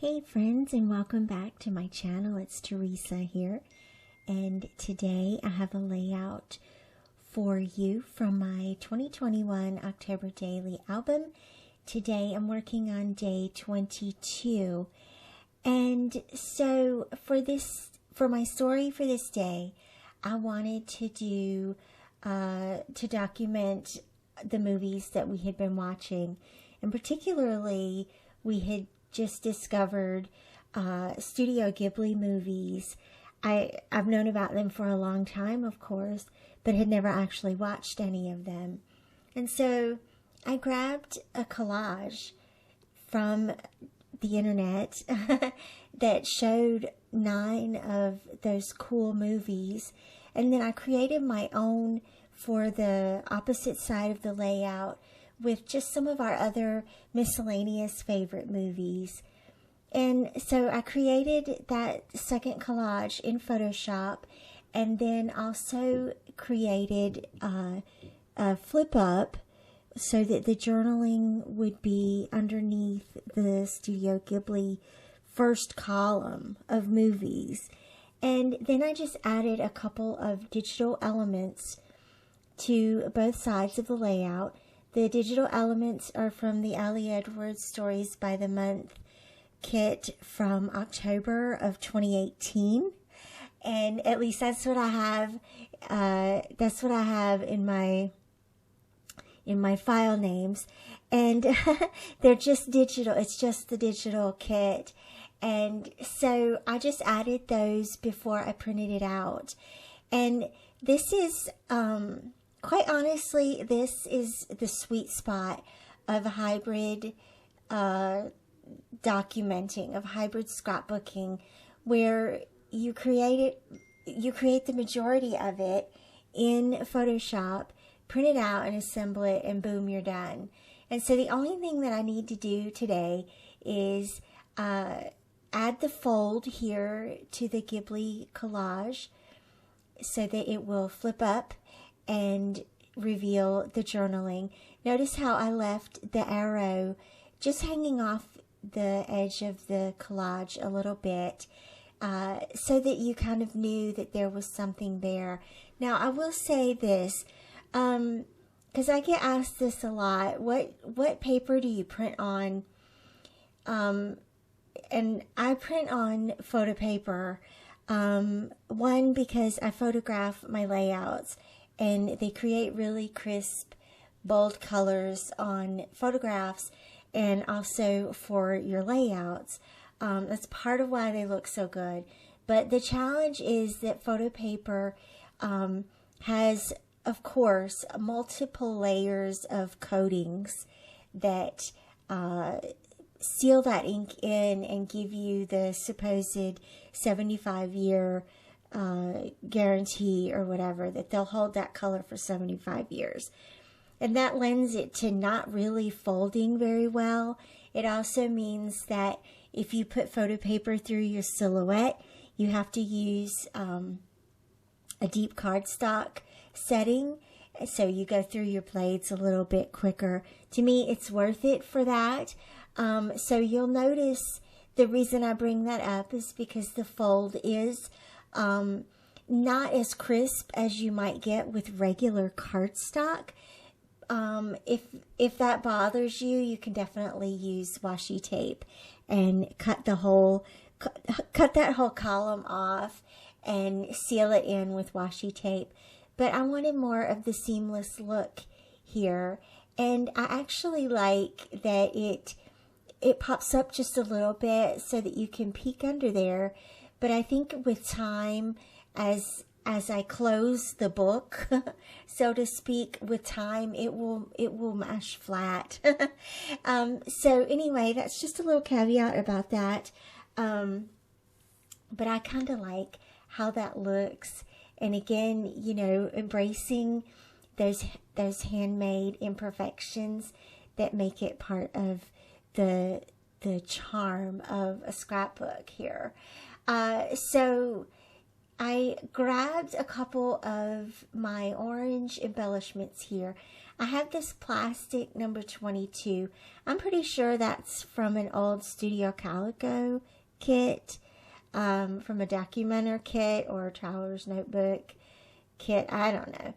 Hey friends, and welcome back to my channel. It's Teresa here, and today I have a layout for you from my 2021 October daily album. Today I'm working on day 22, and so for my story for this day, I wanted to document the movies that we had been watching, and particularly we had just discovered Studio Ghibli movies. I've known about them for a long time, of course, but had never actually watched any of them. And so I grabbed a collage from the internet that showed 9 of those cool movies, and then I created my own for the opposite side of the layout with just some of our other miscellaneous favorite movies. And so I created that second collage in Photoshop, and then also created a flip up so that the journaling would be underneath the Studio Ghibli first column of movies. And then I just added a couple of digital elements to both sides of the layout. The digital elements are from the Ali Edwards Stories by the Month kit from October of 2018, and at least that's what I have. That's what I have in my file names, and they're just digital. It's just the digital kit, and so I just added those before I printed it out, and this is quite honestly, this is the sweet spot of hybrid documenting, of hybrid scrapbooking, where you create the majority of it in Photoshop, print it out and assemble it, and boom, you're done. And so the only thing that I need to do today is add the fold here to the Ghibli collage so that it will flip up and reveal the journaling. Notice how I left the arrow just hanging off the edge of the collage a little bit, so that you kind of knew that there was something there. Now I will say this, because I get asked this a lot, what paper do you print on? And I print on photo paper, one, because I photograph my layouts, and they create really crisp, bold colors on photographs, and also for your layouts. That's part of why they look so good. But the challenge is that photo paper has, of course, multiple layers of coatings that seal that ink in and give you the supposed 75-year guarantee or whatever, that they'll hold that color for 75 years. And that lends it to not really folding very well. It also means that if you put photo paper through your silhouette, you have to use a deep cardstock setting, so you go through your blades a little bit quicker. To me, it's worth it for that. So you'll notice the reason I bring that up is because the fold is not as crisp as you might get with regular cardstock. If that bothers you, you can definitely use washi tape and cut that whole column off and seal it in with washi tape. But I wanted more of the seamless look here, and I actually like that it pops up just a little bit so that you can peek under there. But I think with time, as I close the book, so to speak, with time, it will mash flat. So anyway, that's just a little caveat about that. But I kind of like how that looks. And again, you know, embracing those handmade imperfections that make it part of the charm of a scrapbook here. So I grabbed a couple of my orange embellishments here. I have this plastic number 22. I'm pretty sure that's from an old Studio Calico kit, from a documenter kit or a traveler's notebook kit. I don't know.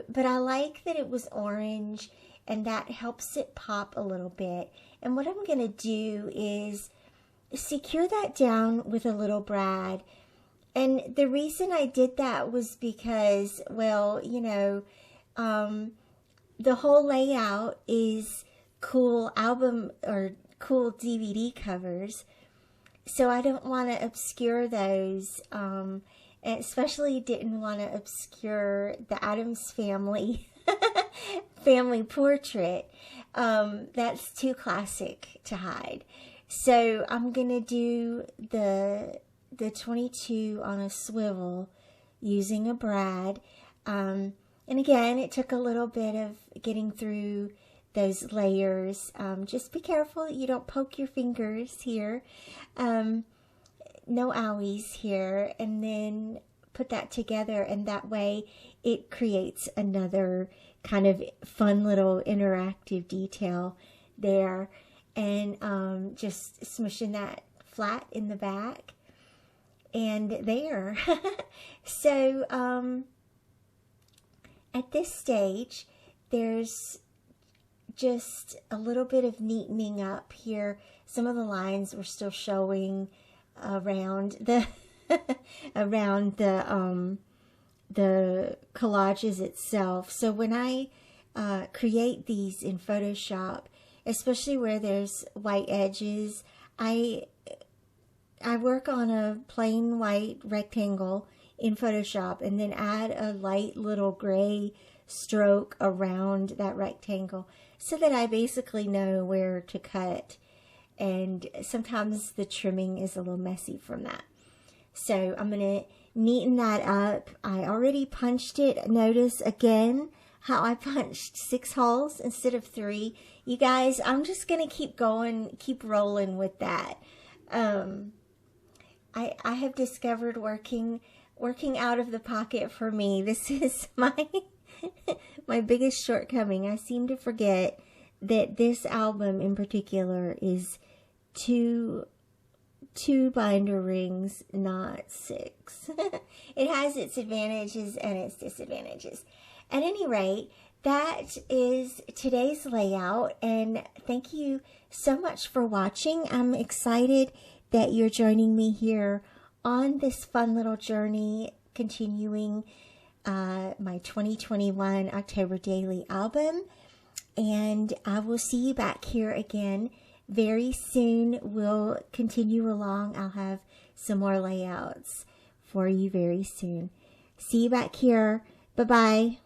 But I like that it was orange, and that helps it pop a little bit. And what I'm going to do is secure that down with a little brad. And the reason I did that was because, well, you know, the whole layout is cool album or cool DVD covers. So I don't want to obscure those, and especially didn't want to obscure the Addams Family family portrait. That's too classic to hide. So I'm going to do the 22 on a swivel using a brad. And again, it took a little bit of getting through those layers. Just be careful that you don't poke your fingers here. No owies here. And then put that together, and that way it creates another kind of fun little interactive detail there. And just smushing that flat in the back. And there. So at this stage, there's just a little bit of neatening up here. Some of the lines were still showing around the the collages itself. So when I create these in Photoshop, especially where there's white edges, I work on a plain white rectangle in Photoshop and then add a light little gray stroke around that rectangle so that I basically know where to cut. And sometimes the trimming is a little messy from that. So I'm going to neaten that up. I already punched it. Notice again how I punched 6 holes instead of 3. You guys, I'm just going to keep going, keep rolling with that. I have discovered working out of the pocket for me. This is my biggest shortcoming. I seem to forget that this album in particular is 2 binder rings, not 6. It has its advantages and its disadvantages. At any rate, that is today's layout, and thank you so much for watching. I'm excited that you're joining me here on this fun little journey, continuing my 2021 October Daily album. And I will see you back here again very soon. We'll continue along. I'll have some more layouts for you very soon. See you back here. Bye-bye.